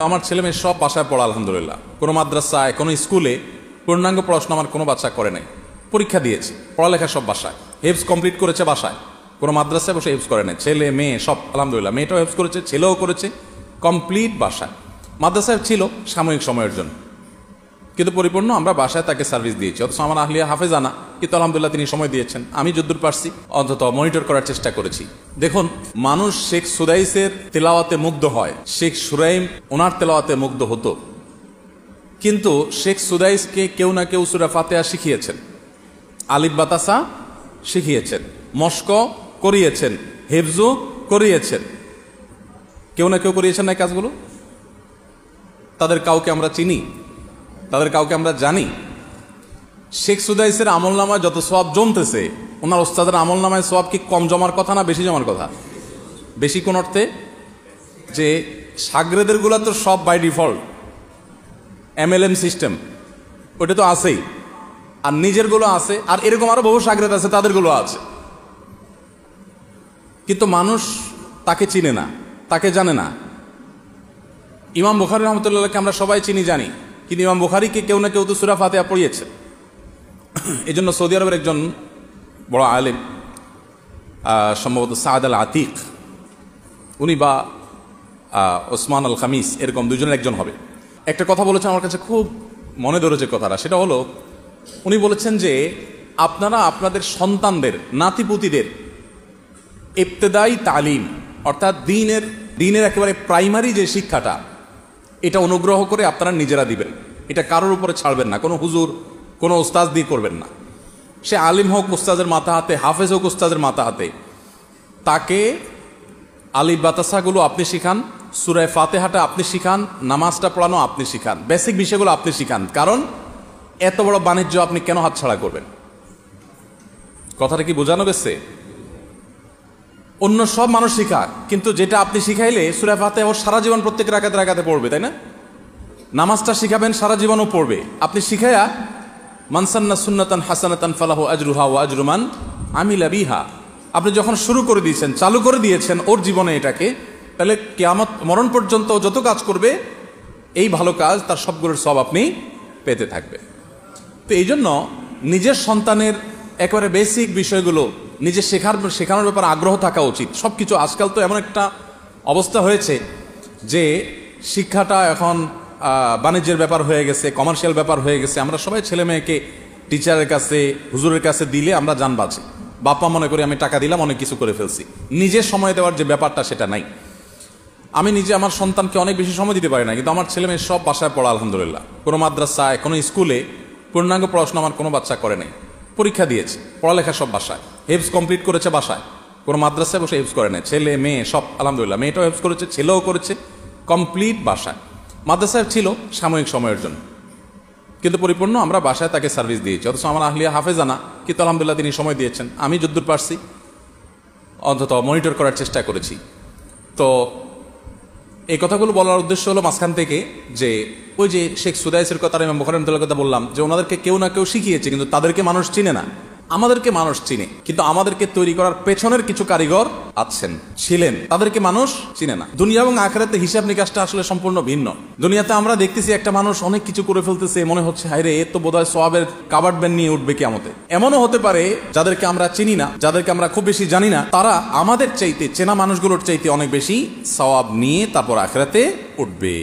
আমার ছেলে মেয়ে সব বাসায় পড়া আলহামদুলিল্লাহ। কোনো মাদ্রাসায় কোনো স্কুলে পূর্ণাঙ্গ পড়াশোনা আমার কোনো বাচ্চা করে নাই। পরীক্ষা দিয়েছে, পড়ালেখা সব বাসায়, হেফজ কমপ্লিট করেছে বাসায়, কোনো মাদ্রাসায় বসে হেফজ করে নাই। ছেলে মেয়ে সব আলহামদুলিল্লাহ, মেয়েটাও হেফজ করেছে, ছেলেও করেছে, কমপ্লিট বাসায়। মাদ্রাসায় ছিল সাময়িক সময়ের জন্য, কিন্তু পরিপূর্ণ আমরা বাসায় তাকে সার্ভিস দিয়েছি। অথচ আমার আহলিয়া হাফেজানা, কিন্তু আলহামদুলিল্লাহ তিনি সময় দিয়েছেন। আমি যদ্দূর পারছি অন্তত মনিটর করার চেষ্টা করেছি। দেখুন, মানুষ শেখ সুদাইসের তেলাওয়াতে মুগ্ধ হয়, শেখ সুরাইম ওনার তেলাওয়াতে মুগ্ধ হতো, কিন্তু শেখ সুদাইসকে কেউ না কেউ সূরা ফাতিহা শিখিয়েছেন, আলিফ বাতাসা শিখিয়েছেন, মস্ক করিয়েছেন, হেফজু করিয়েছেন, কেউ না কেউ করিয়েছেন না কাজগুলো। তাদের কাউকে আমরা চিনি, তাদের কাউকে আমরা জানি। শেখ সুদাইসের আমল নামায় যত সওয়াব জমতেছে, ওনার ওস্তাদের আমল নামায় সওয়াব কি কম জমার কথা না বেশি জমার কথা? বেশি কোন অর্থে? যে সাগরেদের গুলা তো সব বাই ডিফল্ট MLM সিস্টেম, ওটা তো আছেই, আর নিজের গুলো আছে, আর এরকম আরো বহু সাগরেদ আছে, তাদের গুলো আছে, কিন্তু মানুষ তাকে চিনে না, তাকে জানে না। ইমাম বুখারী রহমতুল্লাহকে আমরা সবাই চিনি জানি, কিন্তু ইমাম বুখারীকে কেউ না কেউ তো সূরা ফাতিহা পড়িয়েছে। এই জন্য সৌদি আরবের একজন বড় আলেম, সম্ভবত সাদ আল আতিক, উনি বা ওসমান আল খামিস, এরকম দুজনের একজন হবে, একটা কথা বলেছেন আমার কাছে খুব মনে ধরেছে কথাটা। সেটা হলো, উনি বলেছেন যে আপনারা আপনাদের সন্তানদের, নাতিপুতিদের ইবতেদাই তালিম, অর্থাৎ দিনের একেবারে প্রাইমারি যে শিক্ষাটা, এটা অনুগ্রহ করে আপনারা নিজেরা দিবেন, এটা কারোর উপরে ছাড়বেন না, কোনো হুজুর কোনো ওস্তাদ দিয়ে করবেন না। সে আলিম হোক উস্তাদের মাথা হাতে, হাফেজ হোক উস্তাদের মাথা হাতে, তাকে আলিফ বাতাসাগুলো আপনি শিখান, সূরা ফাতিহাটা আপনি শিখান, নামাজটা পড়ানো আপনি শিখান, বেসিক বিষয়গুলো আপনি শিখান। কারণ এত বড় বাণিজ্য আপনি কেন হাতছাড়া করবেন? কথাটা কি বোঝানো গেছে? অন্য সব মানুষ শিখাক, কিন্তু যেটা আপনি শিখাইলে সূরা ফাতিহা ওর সারা জীবন প্রত্যেক রাকাতে রাকাতে পড়বে, তাই না? নামাজটা শিখাবেন, সারা জীবনও পড়বে। আপনি শিখাইয়া মান সান্না সুন্নাতান হাসানাতান ফালাহু আজরুহা ওয়া আজরু মান আমিলা বিহা, আপনি যখন শুরু করে দিয়েছেন, চালু করে দিয়েছেন ওর জীবনে এটাকে, তাহলে কিয়ামত মরণ পর্যন্ত যত কাজ করবে এই ভালো কাজ, তার সবগুলোর সব আপনি পেতে থাকবে। তো এই জন্য নিজের সন্তানের একেবারে বেসিক বিষয়গুলো নিজে শেখানোর ব্যাপারে আগ্রহ থাকা উচিত। সব কিছু আজকাল তো এমন একটা অবস্থা হয়েছে যে শিক্ষাটা এখন বাণিজ্যের ব্যাপার হয়ে গেছে, কমার্শিয়াল ব্যাপার হয়ে গেছে। আমরা সবাই ছেলে মেয়েকে টিচারের কাছে, হুজুরের কাছে দিলে আমরা জান বাঁচি, বাপ্পা মনে করি আমি টাকা দিলাম অনেক কিছু করে ফেলছি। নিজের সময় দেওয়ার যে ব্যাপারটা সেটা নাই। আমি নিজে আমার সন্তানকে অনেক বেশি সময় দিতে পারি না, কিন্তু আমার ছেলে মেয়ে সব বাসায় পড়া আলহামদুলিল্লাহ। কোনো মাদ্রাসায় কোনো স্কুলে পূর্ণাঙ্গ পড়াশোনা আমার কোনো বাচ্চা করে নাই। পরীক্ষা দিয়েছে, পড়ালেখা সব বাসায়, হেফজ কমপ্লিট করেছে বাসায়, কোনো মাদ্রাসায় বসে হেফজ করে নাই। ছেলে মেয়ে সব আলহামদুলিল্লাহ, মেয়েটাও হেফজ করেছে, ছেলেও করেছে, কমপ্লিট বাসায়। মাদ্রাসায় ছিল সাময়িক সময়ের জন্য, কিন্তু পরিপূর্ণ আমরা বাসায় তাকে সার্ভিস দিয়েছি। অথচ আমার আহলিয়া হাফেজানা, কিন্তু আলহামদুলিল্লাহ তিনি সময় দিয়েছেন। আমি যদ্দূর পারছি অন্তত মনিটর করার চেষ্টা করেছি। তো এই কথাগুলো বলার উদ্দেশ্য হলো মাঝখান থেকে, যে ওই যে শেখ সুদাইসের কথা, ইমাম বুখারী রাহিমাহুল্লাহর কথা বললাম, যে ওনাদেরকে কেউ না কেউ শিখিয়েছে, কিন্তু তাদেরকে মানুষ চিনে না। আমাদেরকে মানুষ চিনে, কিন্তু আমাদেরকে তৈরি করার পেছনের কিছু কারিগর আছেন, ছিলেন, তাদেরকে মানুষ চিনে না। দুনিয়া এবং আখিরাতে হিসাব নিকাশটা আসলে সম্পূর্ণ ভিন্ন। দুনিয়াতে আমরা দেখতেছি একটা মানুষ অনেক কিছু করে ফেলতেছে, মনে হচ্ছে হায়রে এ তো বোধহয় সওয়াবের কাবার্ড ব্যান্ড নিয়ে উঠবে কিয়ামতে। এমনও হতে পারে যাদেরকে আমরা চিনি না, যাদেরকে আমরা খুব বেশি জানি না, তারা আমাদের চাইতে, চেনা মানুষগুলোর চাইতে অনেক বেশি সওয়াব নিয়ে তারপর আখিরাতে উঠবে।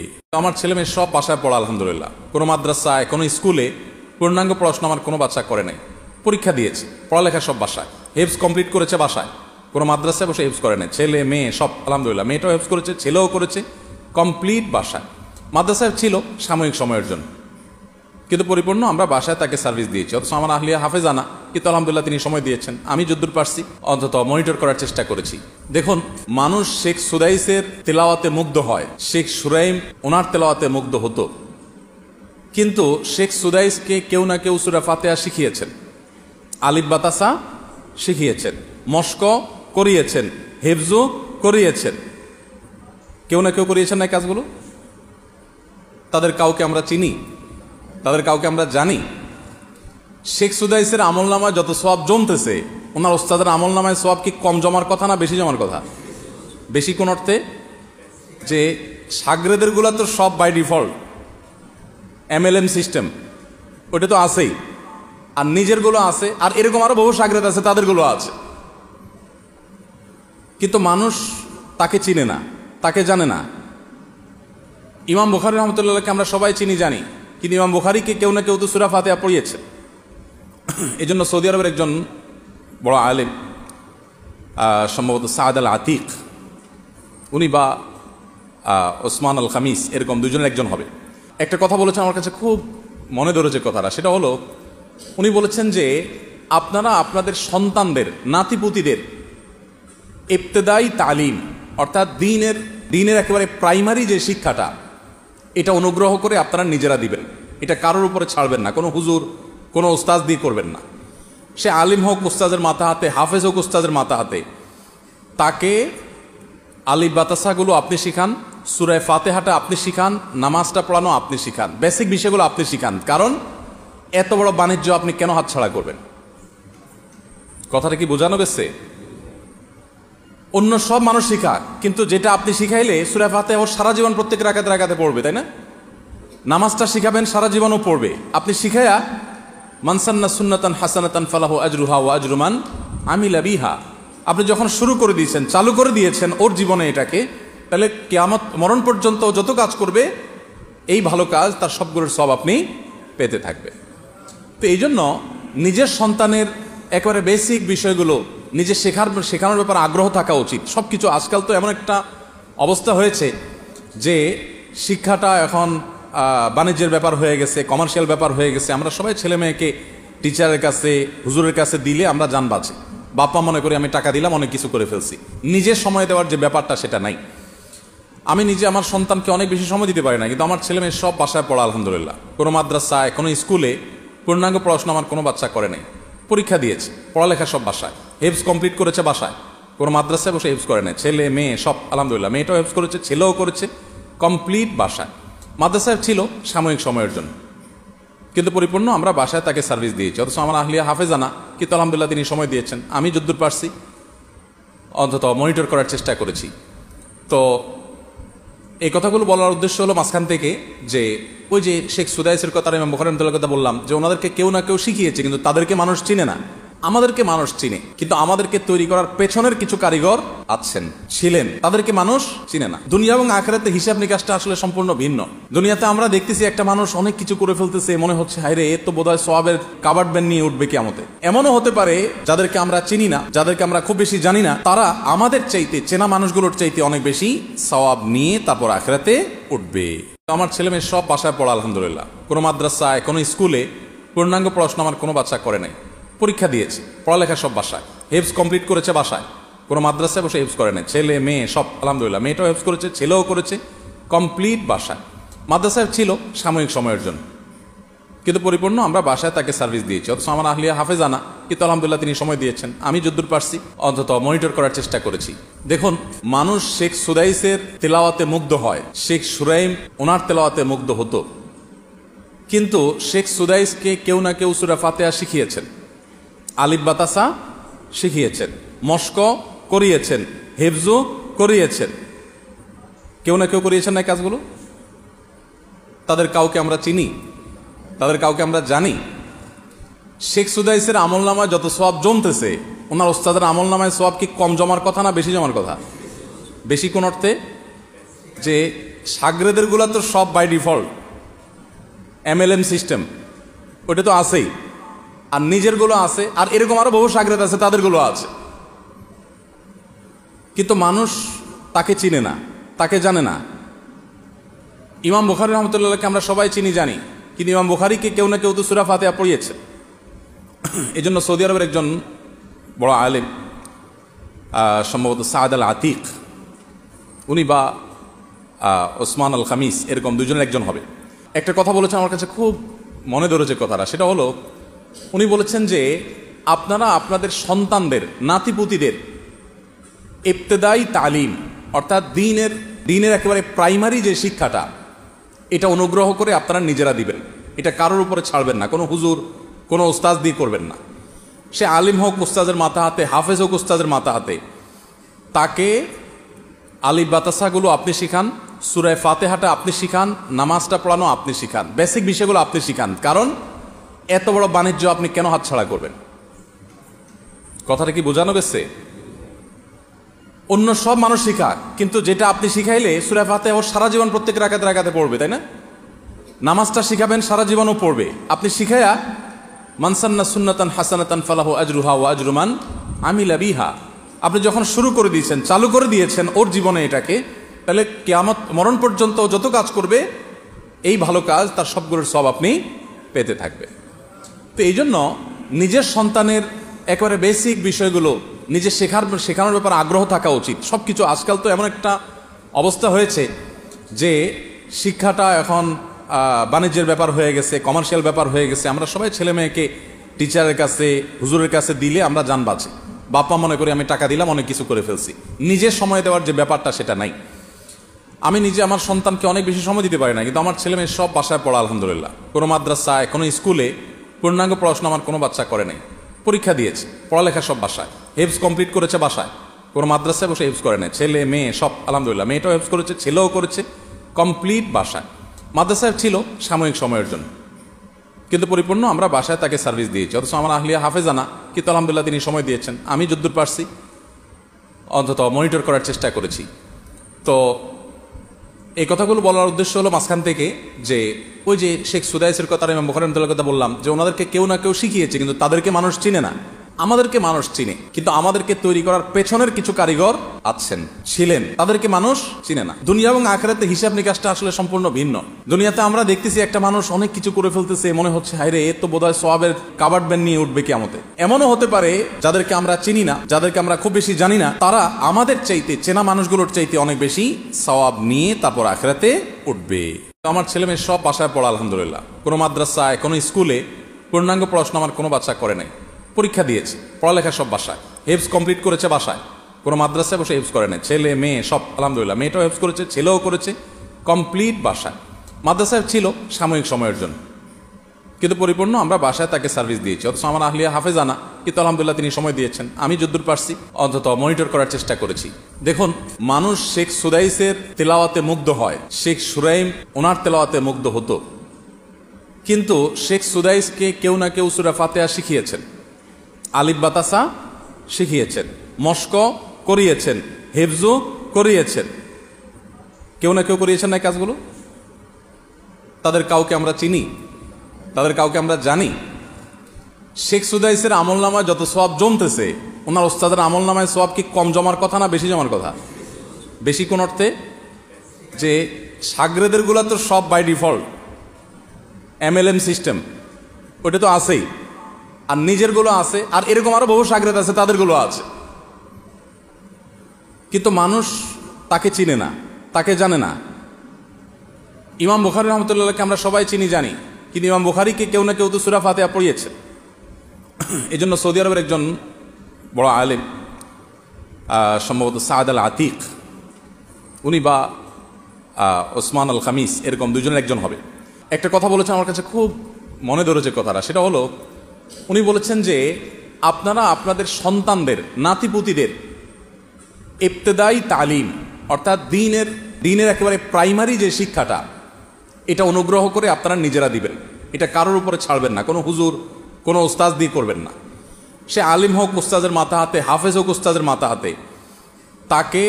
আমার ছেলে মেয়ে সব বাসায় পড়া আলহামদুলিল্লাহ। কোনো মাদ্রাসায় কোনো স্কুলে পূর্ণাঙ্গ পড়াশোনা আমার কোনো বাচ্চা করে নাই। পরীক্ষা দিয়েছে, পড়ালেখা সব বাসায়, হেফজ কমপ্লিট করেছে বাসায়, কোনো মাদ্রাসায় বসে হেফজ করে নাই। ছেলে মেয়ে সব আলহামদুলিল্লাহ, মেয়েটাও হেফজ করেছে, ছেলেও করেছে, কমপ্লিট বাসায়। মাদ্রাসায় ছিল সাময়িক সময়ের জন্য, কিন্তু পরিপূর্ণ আমরা বাসায় তাকে সার্ভিস দিয়েছি। অথচ আমার আহলিয়া হাফেজানা, কিন্তু আলহামদুলিল্লাহ তিনি সময় দিয়েছেন। আমি যদ্দূর পারছি অন্তত মনিটর করার চেষ্টা করেছি। দেখুন, মানুষ শেখ সুদাইসের তেলাওয়াতে মুগ্ধ হয়, শেখ সুরাইম ওনার তেলাওয়াতে মুগ্ধ হতো, কিন্তু শেখ সুদাইসকে কেউ না কেউ সূরা ফাতিহা শিখিয়েছেন, আলিফ বাতাসা শিখিয়েছেন, মস্ক করিয়েছেন, হেফজু করিয়েছেন, কেউ না কেউ করিয়েছেন না কাজগুলো। তাদের কাউকে আমরা চিনি, তাদের কাউকে আমরা জানি। শেখ সুদাইসের আমল নামায় যত সওয়াব জমতেছে, ওনার ওস্তাদের আমল নামায় সওয়াব কি কম জমার কথা না বেশি জমার কথা? বেশি কোন অর্থে? যে সাগরেদের গুলা তো সব বাই ডিফল্ট MLM সিস্টেম, ওটা তো আছেই, আর নিজের গুলো আছে, আর এরকম আরো বহু সাগরেদ আছে, তাদের গুলো আছে। কিন্তু মানুষ তাকে চিনে না, তাকে জানে না। ইমাম বুখারী রহমতুল্লাহকে আমরা সবাই চিনি জানি, কিন্তু ইমাম বুখারীকে কেউ না কেউ তো সূরা ফাতিহা পড়িয়েছে। এই জন্য সৌদি আরবের একজন বড় আলেম, সম্ভবত সাদ আল আতিক, উনি বা ওসমান আল খামিস, এরকম দুজনের একজন হবে, একটা কথা বলেছেন আমার কাছে খুব মনে ধরেছে কথাটা। সেটা হলো, উনি বলেছেন যে আপনারা আপনাদের সন্তানদের, নাতিপুতিদের ইবতেদাই তালিম, অর্থাৎ দিনের একেবারে প্রাইমারি যে শিক্ষাটা, এটা অনুগ্রহ করে আপনারা নিজেরা দিবেন, এটা কারোর উপরে ছাড়বেন না, কোনো হুজুর, কোনো উস্তাজ দিয়ে করবেন না। সে আলিম হোক উস্তাজের মাথা হাতে, হাফেজ হোক উস্তাজের মাথা হাতে, তাকে আলিফ বাতাসাগুলো আপনি শিখান, সূরা ফাতিহাটা আপনি শিখান, নামাজটা পড়ানো আপনি শিখান, বেসিক বিষয়গুলো আপনি শিখান। কারণ এত বড় বাণিজ্য আপনি কেন হাতছাড়া করবেন? কথাটা কি বোঝানো গেছে? অন্য সব মানুষ শিখা, কিন্তু যেটা আপনি শিখাইলে সূরা ফাতিহা ওর সারা জীবন প্রত্যেক রাকাতে রাকাতে পড়বে, তাই না? নামাজটা শিখাবেন, সারা জীবনও পড়বে। আপনি শিখাইয়া মান সান্না সুন্নাতান হাসানাতান ফালাহু আজরুহা ওয়া আজরু মান আমিলা বিহা, আপনি যখন শুরু করে দিয়েছেন, চালু করে দিয়েছেন ওর জীবনে এটাকে, তাহলে কিয়ামত মরণ পর্যন্ত যত কাজ করবে এই ভালো কাজ, তার সবগুলোর সব আপনি পেতে থাকবে। তো এই জন্য নিজের সন্তানের একেবারে বেসিক বিষয়গুলো নিজে শেখানোর ব্যাপারে আগ্রহ থাকা উচিত। সব কিছু আজকাল তো এমন একটা অবস্থা হয়েছে যে শিক্ষাটা এখন বাণিজ্যের ব্যাপার হয়ে গেছে, কমার্শিয়াল ব্যাপার হয়ে গেছে। আমরা সবাই ছেলে মেয়েকে টিচারের কাছে, হুজুরের কাছে দিলে আমরা জান বাঁচি, বাপ্পা মনে করি আমি টাকা দিলাম, অনেক কিছু করে ফেলছি। নিজের সময় দেওয়ার যে ব্যাপারটা, সেটা নাই। আমি নিজে আমার সন্তানকে অনেক বেশি সময় দিতে পারি না, কিন্তু আমার ছেলে মেয়ে সব বাসায় পড়া আলহামদুলিল্লাহ। কোনো মাদ্রাসায়, কোনো স্কুলে পূর্ণাঙ্গ পড়াশোনা আমার কোনো বাচ্চা করে নাই। পরীক্ষা দিয়েছে, পড়ালেখা সব বাসায়, হেফজ কমপ্লিট করেছে বাসায়, কোনো মাদ্রাসায় বসে হেফজ করে নাই। ছেলে মেয়ে সব আলহামদুলিল্লাহ, মেয়েটাও হেফজ করেছে, ছেলেও করেছে, কমপ্লিট বাসায়। মাদ্রাসায় ছিল সাময়িক সময়ের জন্য, কিন্তু পরিপূর্ণ আমরা বাসায় তাকে সার্ভিস দিয়েছি। অথচ আমার আহলিয়া হাফেজানা, কিন্তু আলহামদুলিল্লাহ তিনি সময় দিয়েছেন। আমি যদ্দূর পারছি অন্তত মনিটর করার চেষ্টা করেছি। তো এই কথাগুলো বলার উদ্দেশ্য হলো মাঝখান থেকে যে ওই যে শেখ সুদাইসের কথা, ইমাম বুখারী রাহিমাহুল্লাহর কথা বললাম, যে ওনাদেরকে কেউ না কেউ শিখিয়েছে, কিন্তু তাদেরকে মানুষ চিনে না। আমাদেরকে মানুষ চিনে, কিন্তু আমাদেরকে তৈরি করার পেছনের কিছু কারিগর আছেন, ছিলেন, তাদেরকে মানুষ চিনে না। দুনিয়া এবং আখিরাতে হিসাব নিকাশটা আসলে সম্পূর্ণ ভিন্ন। দুনিয়াতে আমরা দেখতেছি একটা মানুষ অনেক কিছু করে ফেলতেছে, মনে হচ্ছে হায়রে এ তো বোধহয় সওয়াবের কাবার্ড ব্যান নিয়ে উঠবে কিয়ামতে। এমনও হতে পারে যাদেরকে আমরা চিনি না, যাদেরকে আমরা খুব বেশি জানি না, তারা আমাদের চাইতে, চেনা মানুষগুলোর চাইতে অনেক বেশি সওয়াব নিয়ে তারপর আখিরাতে উঠবে। আমার ছেলে মেয়ে সব বাসায় পড়া আলহামদুলিল্লাহ। কোনো মাদ্রাসায়, কোনো স্কুলে পূর্ণাঙ্গ পড়াশোনা আমার কোনো বাচ্চা করে নাই। পরীক্ষা দিয়েছে, পড়ালেখা সব বাসায়, হেফজ কমপ্লিট করেছে বাসায়, কোনো মাদ্রাসায় বসে হেফজ করে নাই। ছেলে মেয়ে সব আলহামদুলিল্লাহ, মেয়েটাও হেফজ করেছে, ছেলেও করেছে, কমপ্লিট বাসায়। মাদ্রাসায় ছিল সাময়িক সময়ের জন্য, কিন্তু পরিপূর্ণ আমরা বাসায় তাকে সার্ভিস দিয়েছি। অথচ আমার আহলিয়া হাফেজানা, কিন্তু আলহামদুলিল্লাহ তিনি সময় দিয়েছেন। আমি যদ্দূর পারছি অন্তত মনিটর করার চেষ্টা করেছি। দেখুন, মানুষ শেখ সুদাইসের তেলাওয়াতে মুগ্ধ হয়, শেখ সুরাইম ওনার তেলাওয়াতে মুগ্ধ হতো, কিন্তু শেখ সুদাইসকে কেউ না কেউ সূরা ফাতিহা শিখিয়েছেন, আলিফ বাতাসা শিখিয়েছেন, মস্ক করিয়েছেন, হেফজু করিয়েছেন, কেউ না কেউ করিয়েছেন না এই কাজগুলো। তাদের কাউকে আমরা চিনি, তাদের কাউকে আমরা জানি। শেখ সুদাইসের আমল নামায় যত সওয়াব জমতেছে, ওনার ওস্তাদের আমল নামায় সওয়াব কি কম জমার কথা না বেশি জমার কথা? বেশি কোন অর্থে? যে সাগরেদের গুলা তো সব বাই ডিফল্ট MLM সিস্টেম, ওটা তো আছেই, আর নিজের গুলো আছে, আর এরকম আরো বহু সাগরেদ আছে, তাদের গুলো আছে। কিন্তু মানুষ তাকে চিনে না, তাকে জানে না। ইমাম বুখারী রহমতুল্লাহকে আমরা সবাই চিনি জানি, কিন্তু ইমাম বুখারীকে কেউ না কেউ তো সূরা ফাতিহা পড়িয়েছে। এই জন্য সৌদি আরবের একজন বড় আলেম, সম্ভবত সাদ আল আতিক, উনি বা ওসমান আল খামিস, এরকম দুজনের একজন হবে, একটা কথা বলেছেন আমার কাছে খুব মনে ধরেছে কথাটা। সেটা হলো, উনি বলেছেন যে আপনারা আপনাদের সন্তানদের, নাতিপুতিদের ইবতেদাই তালিম, অর্থাৎ দিনের একেবারে প্রাইমারি যে শিক্ষাটা, এটা অনুগ্রহ করে আপনারা নিজেরা দিবেন, এটা কারোর উপরে ছাড়বেন না, কোনো হুজুর, কোনো উস্তাজ দিয়ে করবেন না। সে আলিম হোক উস্তাজের মাথা হাতে, হাফেজ হোক উস্তাজের মাথা হাতে, তাকে আলিফ বাতাসাগুলো আপনি শিখান, সূরা ফাতিহাটা আপনি শিখান, নামাজটা পড়ানো আপনি শিখান, বেসিক বিষয়গুলো আপনি শিখান। কারণ এত বড় বাণিজ্য আপনি কেন হাতছাড়া করবেন? কথাটা কি বোঝানো গেছে? অন্য সব মানুষ শিখাক, কিন্তু যেটা আপনি শিখাইলে সূরা ফাতিহা ওর সারা জীবন প্রত্যেক রাকাতে রাকাতে পড়বে, তাই না? নামাজটা শিখাবেন, সারা জীবনও পড়বে। আপনি শিখাইয়া মান সান্না সুন্নাতান হাসানাতান ফালাহু আজরুহা ওয়া আজরু মান আমিলা বিহা, আপনি যখন শুরু করে দিয়েছেন, চালু করে দিয়েছেন ওর জীবনে এটাকে, তাহলে কিয়ামত মরণ পর্যন্ত যত কাজ করবে এই ভালো কাজ তার সবগুলোর সব আপনি পেতে থাকবে। তো এই জন্য নিজের সন্তানের একেবারে বেসিক বিষয়গুলো নিজে শেখানোর ব্যাপারে আগ্রহ থাকা উচিত। সব কিছু আজকাল তো এমন একটা অবস্থা হয়েছে যে শিক্ষাটা এখন বাণিজ্যের ব্যাপার হয়ে গেছে, কমার্শিয়াল ব্যাপার হয়ে গেছে। আমরা সবাই ছেলে মেয়েকে টিচারের কাছে, হুজুরের কাছে দিলে আমরা জান বাঁচি। বাপ্পা মনে করি আমি টাকা দিলাম, অনেক কিছু করে ফেলছি। নিজের সময় দেওয়ার যে ব্যাপারটা সেটা নাই। আমি নিজে আমার সন্তানকে অনেক বেশি সময় দিতে পারি না, কিন্তু আমার ছেলে মেয়ে সব বাসায় পড়া আলহামদুলিল্লাহ। কোনো মাদ্রাসায়, কোনো স্কুলে পূর্ণাঙ্গ পড়াশোনা আমার কোনো বাচ্চা করে নাই। পরীক্ষা দিয়েছে, পড়ালেখা সব বাসায়, হেফজ কমপ্লিট করেছে বাসায়, কোনো মাদ্রাসায় বসে হেফজ করে নাই। ছেলে মেয়ে সব আলহামদুলিল্লাহ, মেয়েটাও হেফজ করেছে, ছেলেও করেছে, কমপ্লিট বাসায়। মাদ্রাসায় ছিল সাময়িক সময়ের জন্য, কিন্তু পরিপূর্ণ আমরা বাসায় তাকে সার্ভিস দিয়েছি। অথচ আমার আহলিয়া হাফেজানা, কিন্তু আলহামদুলিল্লাহ তিনি সময় দিয়েছেন। আমি যদ্দূর পারছি অন্তত মনিটর করার চেষ্টা করেছি। তো এই কথাগুলো বলার উদ্দেশ্য হলো মাঝখান থেকে যে ওই যে শেখ সুদাইসের কথা, ইমাম বুখারী রাহিমাহুল্লাহর কথা বললাম, যে ওনাদেরকে কেউ না কেউ শিখিয়েছে, কিন্তু তাদেরকে মানুষ চিনে না। আমাদেরকে মানুষ চিনে, কিন্তু আমাদেরকে তৈরি করার পেছনের কিছু কারিগর ছিলেন, তাদেরকে মানুষ চিনে না। দুনিয়া এবং আখিরাতে হিসাব নিকাশটা আসলে সম্পূর্ণ ভিন্ন। দুনিয়াতে আমরা দেখতেছি একটা মানুষ অনেক কিছু করে ফেলতেছে, মনে হচ্ছে হায়রে এ তো বোধহয় সওয়াবের কাবার্ড ব্যান্ড নিয়ে উঠবে কিয়ামতে। এমনও হতে পারে যাদেরকে আমরা চিনি না, যাদেরকে আমরা খুব বেশি জানি না, তারা আমাদের চাইতে, চেনা মানুষগুলোর চাইতে অনেক বেশি সওয়াব নিয়ে তারপর আখিরাতে উঠবে। আমার ছেলে মেয়ে সব বাসায় পড়া আলহামদুলিল্লাহ। কোনো মাদ্রাসায়, কোনো স্কুলে পূর্ণাঙ্গ পড়াশোনা আমার কোনো বাচ্চা করে নাই। পরীক্ষা দিয়েছে, পড়ালেখা সব বাসায়, হেফজ কমপ্লিট করেছে বাসায়, কোনো মাদ্রাসায় বসে হেফজ করে নাই। ছেলে মেয়ে সব আলহামদুলিল্লাহ, মেয়েটাও হেফজ করেছে, ছেলেও করেছে, কমপ্লিট বাসায়। মাদ্রাসায় ছিল সাময়িক সময়ের জন্য, কিন্তু পরিপূর্ণ আমরা বাসায় তাকে সার্ভিস দিয়েছি। অথচ আমার আহলিয়া হাফেজানা, কিন্তু আলহামদুলিল্লাহ তিনি সময় দিয়েছেন। আমি যদ্দূর পারছি অন্তত মনিটর করার চেষ্টা করেছি। দেখুন, মানুষ শেখ সুদাইসের তেলাওয়াতে মুগ্ধ হয়, শেখ সুরাইম ওনার তেলাওয়াতে মুগ্ধ হতো, কিন্তু শেখ সুদাইসকে কেউ না কেউ সূরা ফাতিহা শিখিয়েছেন, আলিফ বাতাসা শিখিয়েছেন, মস্ক করিয়েছেন, হেফজু করিয়েছেন। কেউ না কেউ করিয়েছেন না এই কাজগুলো? তাদের কাউকে আমরা চিনি, তাদের কাউকে আমরা জানি? শেখ সুদাইসের আমল নামায় যত সওয়াব জমতেছে, ওনার ওস্তাদের আমল নামায় সওয়াব কি কম জমার কথা না বেশি জমার কথা? বেশি কোন অর্থে? যে সাগরেদের গুলা তো সব বাই ডিফল্ট MLM সিস্টেম, ওটা তো আছেই, আর নিজের গুলো আছে, আর এরকম আরো বহু সাগরেদ আছে, তাদের গুলো আছে। কিন্তু মানুষ তাকে চিনে না, তাকে জানে না। ইমাম বুখারী রাহমাতুল্লাহকে আমরা সবাই চিনি, জানি, কিন্তু ইমাম বুখারীকে কেউ না কেউ তো সূরা ফাতিহা পড়িয়েছে। এই জন্য সৌদি আরবের একজন বড় আলেম, সম্ভবত সাদ আল আতিক, উনি বা ওসমান আল খামিস, এরকম দুজনের একজন হবে, একটা কথা বলেছেন আমার কাছে খুব মনে ধরেছে কথাটা। সেটা হলো, উনি বলেছেন যে আপনারা আপনাদের সন্তানদের, নাতিপুতিদের ইবতেদাই তালিম, অর্থাৎ দিনের একেবারে প্রাইমারি যে শিক্ষাটা, এটা অনুগ্রহ করে আপনারা নিজেরা দিবেন। এটা কারোর উপরে ছাড়বেন না, কোনো হুজুর, কোনো ওস্তাদ দিয়ে করবেন না। সে আলিম হোক উস্তাদের মাথা হাতে, হাফেজ হোক উস্তাদের মাথা হাতে, তাকে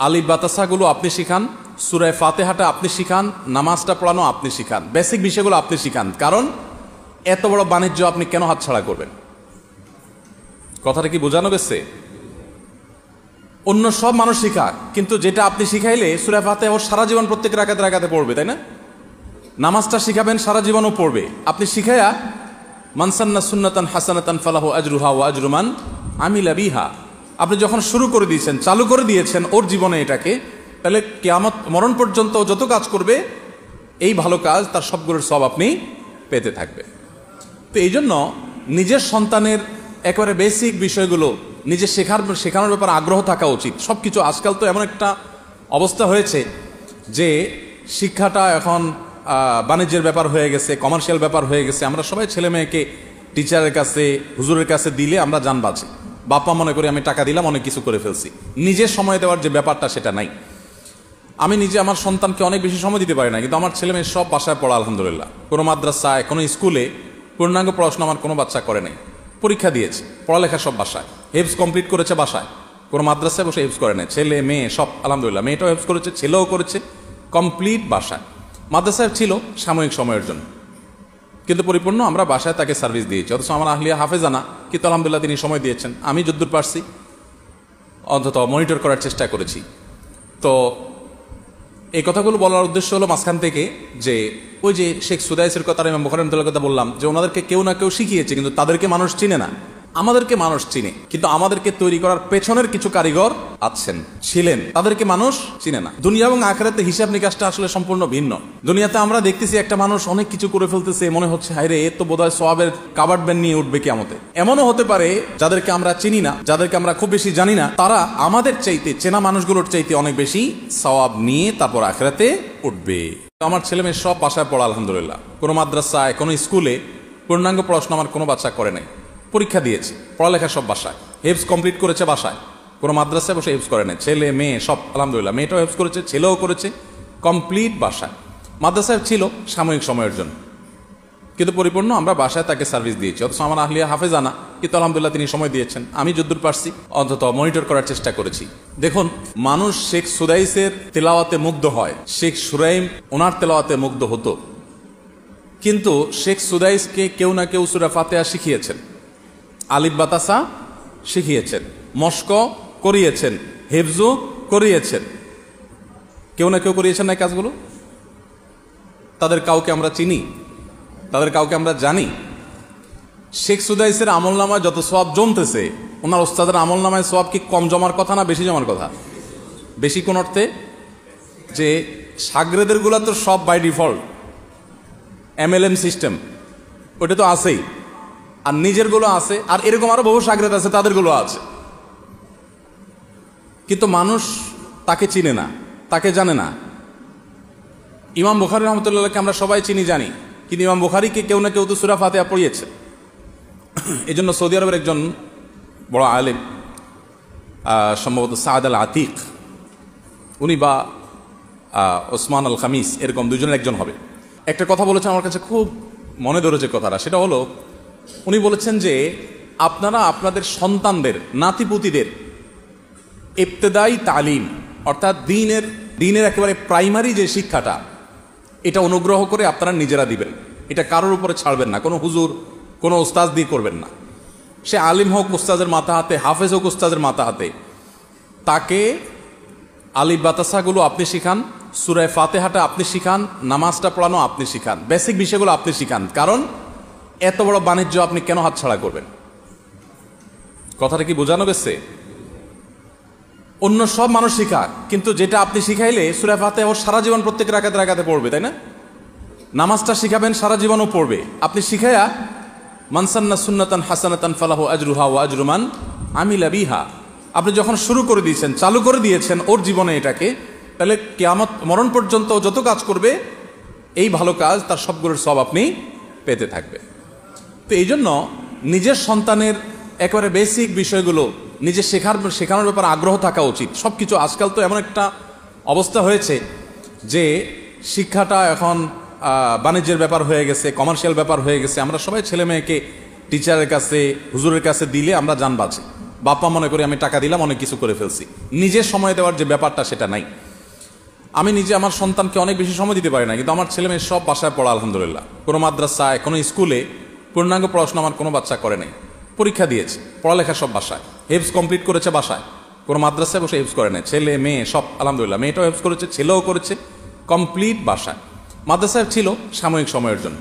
আলিফ বাতাসাগুলো আপনি শিখান, সূরা ফাতিহাটা আপনি শিখান, নামাজটা পড়ানো আপনি শিখান, বেসিক বিষয়গুলো আপনি শিখান। কারণ এত বড় বাণিজ্য আপনি কেন হাতছাড়া করবেন? কথাটা কি বোঝানো গেছে? অন্য সব মানুষ শিখাক, কিন্তু যেটা আপনি শিখাইলে সূরা ফাতিহা ওর সারা জীবন প্রত্যেক রাকাতে রাকাতে পড়বে, তাই না? নামাজটা শিখাবেন, সারা জীবনও পড়বে। আপনি শিখাইয়া মান সান্না সুন্নাতান হাসানাতান ফালাহু আজরুহা ওয়া আজরু মান আমিলা বিহা, আপনি যখন শুরু করে দিয়েছেন, চালু করে দিয়েছেন ওর জীবনে এটাকে, তাহলে কিয়ামত মরণ পর্যন্ত যত কাজ করবে এই ভালো কাজ তার সবগুলোর সব আপনি পেতে থাকবে। তো এই জন্য নিজের সন্তানের একেবারে বেসিক বিষয়গুলো নিজে শেখানোর ব্যাপারে আগ্রহ থাকা উচিত। সব কিছু আজকাল তো এমন একটা অবস্থা হয়েছে যে শিক্ষাটা এখন বাণিজ্যের ব্যাপার হয়ে গেছে, কমার্শিয়াল ব্যাপার হয়ে গেছে। আমরা সবাই ছেলে মেয়েকে টিচারের কাছে, হুজুরের কাছে দিলে আমরা জান বাঁচি। বাপ্পা মনে করি আমি টাকা দিলাম, অনেক কিছু করে ফেলছি। নিজের সময় দেওয়ার যে ব্যাপারটা সেটা নাই। আমি নিজে আমার সন্তানকে অনেক বেশি সময় দিতে পারি না, কিন্তু আমার ছেলে মেয়ে সব বাসায় পড়া আলহামদুলিল্লাহ। কোনো মাদ্রাসায়, কোনো স্কুলে পূর্ণাঙ্গ পড়াশোনা আমার কোনো বাচ্চা করে নাই। পরীক্ষা দিয়েছে, পড়ালেখা সব বাসায়, হেফজ কমপ্লিট করেছে বাসায়, কোনো মাদ্রাসায় বসে হেফজ করে নাই। ছেলে মেয়ে সব আলহামদুলিল্লাহ, মেয়েটাও হেফজ করেছে, ছেলেও করেছে, কমপ্লিট বাসায়। মাদ্রাসায় ছিল সাময়িক সময়ের জন্য, কিন্তু পরিপূর্ণ আমরা বাসায় তাকে সার্ভিস দিয়েছি। অথচ আমার আহলিয়া হাফেজানা, কিন্তু আলহামদুলিল্লাহ তিনি সময় দিয়েছেন। আমি যদ্দূর পারছি অন্তত মনিটর করার চেষ্টা করেছি। তো এই কথাগুলো বলার উদ্দেশ্য হলো মাঝখান থেকে যে ওই যে শেখ সুদাইসের কথা, ইমাম বুখারী রাহিমাহুল্লাহর কথা বললাম, যে ওনাদেরকে কেউ না কেউ শিখিয়েছে, কিন্তু তাদেরকে মানুষ চিনে না। আমাদেরকে মানুষ চিনে, কিন্তু আমাদেরকে তৈরি করার পেছনের কিছু কারিগর আছেন, ছিলেন, তাদেরকে মানুষ চিনে না। দুনিয়া এবং আখিরাতে হিসাব নিকাশটা আসলে সম্পূর্ণ ভিন্ন। দুনিয়াতে আমরা দেখতেছি একটা মানুষ অনেক কিছু করে ফেলতেছে, মনে হচ্ছে হায়রে এ তো বোধহয় সওয়াবের কাবার্ড ব্যান্ড নিয়ে উঠবে কিয়ামতে। এমনও হতে পারে যাদেরকে আমরা চিনি না, যাদেরকে আমরা খুব বেশি জানি না, তারা আমাদের চাইতে, চেনা মানুষগুলোর চাইতে অনেক বেশি সওয়াব নিয়ে তারপর আখিরাতে উঠবে। আমার ছেলে মেয়ে সব বাসায় পড়া আলহামদুলিল্লাহ। কোনো মাদ্রাসায়, কোনো স্কুলে পূর্ণাঙ্গ পড়াশোনা আমার কোনো বাচ্চা করে নাই। পরীক্ষা দিয়েছে, পড়ালেখা সব বাসায়, হেফজ কমপ্লিট করেছে বাসায়, কোনো মাদ্রাসায় বসে হেফজ করে নাই। ছেলে মেয়ে সব আলহামদুলিল্লাহ, মেয়েটাও হেফজ করেছে, ছেলেও করেছে, কমপ্লিট বাসায়। মাদ্রাসায় ছিল সাময়িক সময়ের জন্য, কিন্তু পরিপূর্ণ আমরা বাসায় তাকে সার্ভিস দিয়েছি। অথচ আমার আহলিয়া হাফেজানা, কিন্তু আলহামদুলিল্লাহ তিনি সময় দিয়েছেন। আমি যদ্দূর পারছি অন্তত মনিটর করার চেষ্টা করেছি। দেখুন, মানুষ শেখ সুদাইসের তেলাওয়াতে মুগ্ধ হয়, শেখ সুরাইম ওনার তেলাওয়াতে মুগ্ধ হতো, কিন্তু শেখ সুদাইসকে কেউ না কেউ সূরা ফাতিহা শিখিয়েছেন, আলিফ বাতাসা শিখিয়েছেন, মস্ক করিয়েছেন, হেফজু করিয়েছেন, কেউ না কেউ করিয়েছেন না কাজগুলো। তাদের কাউকে আমরা চিনি, তাদের কাউকে আমরা জানি। শেখ সুদাইসের আমল নামায় যত সওয়াব জমতেছে, ওনার ওস্তাদের আমল নামায় সওয়াব কি কম জমার কথা না বেশি জমার কথা? বেশি কোন অর্থে যে সাগরেদের গুলা তো সব বাই ডিফল্ট MLM সিস্টেম, ওটা তো আছেই, আর নিজের গুলো আছে, আর এরকম আরো বহু সাগরেদ আছে, তাদের গুলো আছে, কিন্তু মানুষ তাকে চিনে না, তাকে জানে না। ইমাম বুখারী রাহমাতুল্লাহকে আমরা সবাই চিনি, জানি, কিন্তু ইমাম বুখারীকে কেউ না কেউ তো সূরা ফাতিহা পড়িয়েছে। এই জন্য সৌদি আরবের একজন বড় আলেম, সম্ভবত সাদ আল আতিক, উনি বা ওসমান আল খামিস, এরকম দুজনের একজন হবে, একটা কথা বলেছেন আমার কাছে খুব মনে ধরেছে কথাটা। সেটা হলো, উনি বলেছেন যে আপনারা আপনাদের সন্তানদের, নাতিপুতিদের ইবতেদাই তালিম, অর্থাৎ দিনের একেবারে প্রাইমারি যে শিক্ষাটা, এটা অনুগ্রহ করে আপনারা নিজেরা দিবেন, এটা কারোর উপরে ছাড়বেন না, কোনো হুজুর, কোনো ওস্তাদ দিয়ে করবেন না। সে আলিম হোক ওস্তাদের মাথা হাতে, হাফেজ হোক ওস্তাদের মাথা হাতে, তাকে আলিফ বাতাসাগুলো আপনি শিখান, সূরা ফাতিহাটা আপনি শিখান, নামাজটা পড়ানো আপনি শিখান, বেসিক বিষয়গুলো আপনি শিখান। কারণ এত বড় বাণিজ্য আপনি কেন হাতছাড়া করবেন? কথাটা কি বোঝানো গেছে? অন্য সব মানুষ শিখাক, কিন্তু যেটা আপনি শিখাইলে সূরা ফাতিহা ওর সারা জীবন প্রত্যেক রাকাতে রাকাতে পড়বে, তাই না? নামাজটা শিখাবেন, সারা জীবনও পড়বে। আপনি শিখাইয়া মান সান্না সুন্নাতান হাসানাতান ফালাহু আজরুহা ওয়া আজরু মান আমিলা বিহা, আপনি যখন শুরু করে দিয়েছেন, চালু করে দিয়েছেন ওর জীবনে এটাকে, তাহলে কিয়ামত মরণ পর্যন্ত যত কাজ করবে এই ভালো কাজ, তার সবগুলোর সব আপনি পেতে থাকবে। তো এই জন্য নিজের সন্তানের একেবারে বেসিক বিষয়গুলো নিজে শেখানোর ব্যাপারে আগ্রহ থাকা উচিত। সব কিছু আজকাল তো এমন একটা অবস্থা হয়েছে যে শিক্ষাটা এখন বাণিজ্যের ব্যাপার হয়ে গেছে, কমার্শিয়াল ব্যাপার হয়ে গেছে। আমরা সবাই ছেলে মেয়েকে টিচারের কাছে, হুজুরের কাছে দিলে আমরা জান বাঁচি, বাপ্পা মনে করি আমি টাকা দিলাম অনেক কিছু করে ফেলছি। নিজের সময় দেওয়ার যে ব্যাপারটা সেটা নাই। আমি নিজে আমার সন্তানকে অনেক বেশি সময় দিতে পারি না, কিন্তু আমার ছেলে মেয়ে সব বাসায় পড়া আলহামদুলিল্লাহ। কোনো মাদ্রাসায়, কোনো স্কুলে পূর্ণাঙ্গ পড়াশোনা আমার কোনো বাচ্চা করে নাই। পরীক্ষা দিয়েছে, পড়ালেখা সব বাসায়, হেফজ কমপ্লিট করেছে বাসায়, কোনো মাদ্রাসায় বসে হেফজ করে নাই। ছেলে মেয়ে সব আলহামদুলিল্লাহ, মেয়েটাও হেফজ করেছে, ছেলেও করেছে, কমপ্লিট বাসায়। মাদ্রাসায় ছিল সাময়িক সময়ের জন্য,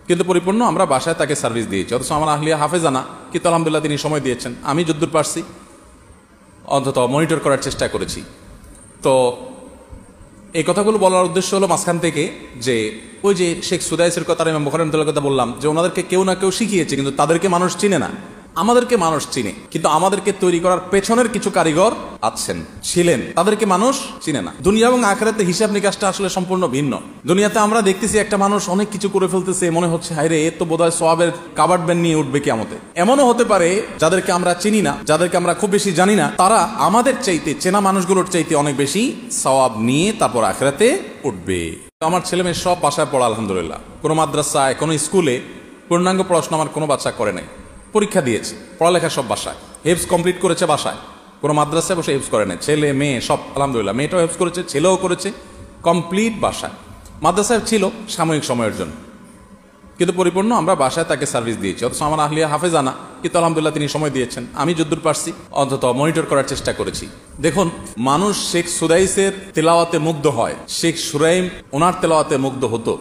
কিন্তু পরিপূর্ণ আমরা বাসায় তাকে সার্ভিস দিয়েছি। অথচ আমার আহলিয়া হাফেজানা, কিন্তু আলহামদুলিল্লাহ তিনি সময় দিয়েছেন। আমি যদ্দূর পারছি অন্তত মনিটর করার চেষ্টা করেছি। তো এই কথাগুলো বলার উদ্দেশ্য হলো মাঝখান থেকে যে ওই যে শেখ সুদাইসের কথা, ইমাম বুখারী রাহিমাহুল্লাহর কথা বললাম, যে ওনাদেরকে কেউ না কেউ শিখিয়েছে, কিন্তু তাদেরকে মানুষ চিনে না। আমাদেরকে মানুষ চিনে, কিন্তু আমাদেরকে তৈরি করার পেছনের কিছু কারিগর আছেন, ছিলেন, তাদেরকে মানুষ চিনে না। দুনিয়া এবং আখিরাতে হিসাব নিকাশটা আসলে সম্পূর্ণ ভিন্ন। দুনিয়াতে আমরা দেখতেছি একটা মানুষ অনেক কিছু করে ফেলতেছে, মনে হচ্ছে হায় রে, এ তো বোধহয় সওয়াবের কাবার্ড ব্যান্ড নিয়ে উঠবে কিয়ামতে। এমনও হতে পারে যাদেরকে আমরা চিনি না, যাদেরকে আমরা খুব বেশি জানি না, তারা আমাদের চাইতে, চেনা মানুষগুলোর চাইতে অনেক বেশি সওয়াব নিয়ে তারপর আখিরাতে উঠবে। আমার ছেলে মেয়ে সব বাসায় পড়া আলহামদুলিল্লাহ। কোনো মাদ্রাসায়, কোনো স্কুলে পূর্ণাঙ্গ পড়াশোনা আমার কোনো বাচ্চা করে নাই। পরীক্ষা দিয়েছে, পড়ালেখা সব বাসায়, হেফজ কমপ্লিট করেছে বাসায়, কোনো মাদ্রাসায় বসে হেফজ করে নাই। ছেলে মেয়ে সব আলহামদুলিল্লাহ, মেয়েটাও হেফজ করেছে, ছেলেও করেছে, কমপ্লিট বাসায়। মাদ্রাসায় ছিল সাময়িক সময়ের জন্য, কিন্তু পরিপূর্ণ আমরা বাসায় তাকে সার্ভিস দিয়েছি। অথচ আমার আহলিয়া হাফেজানা, কিন্তু আলহামদুলিল্লাহ তিনি সময় দিয়েছেন। আমি যদ্দূর পারছি অন্তত মনিটর করার চেষ্টা করেছি। দেখুন, মানুষ শেখ সুদাইসের তেলাওয়াতে মুগ্ধ হয়, শেখ সুরাইম ওনার তেলাওয়াতে মুগ্ধ হতো,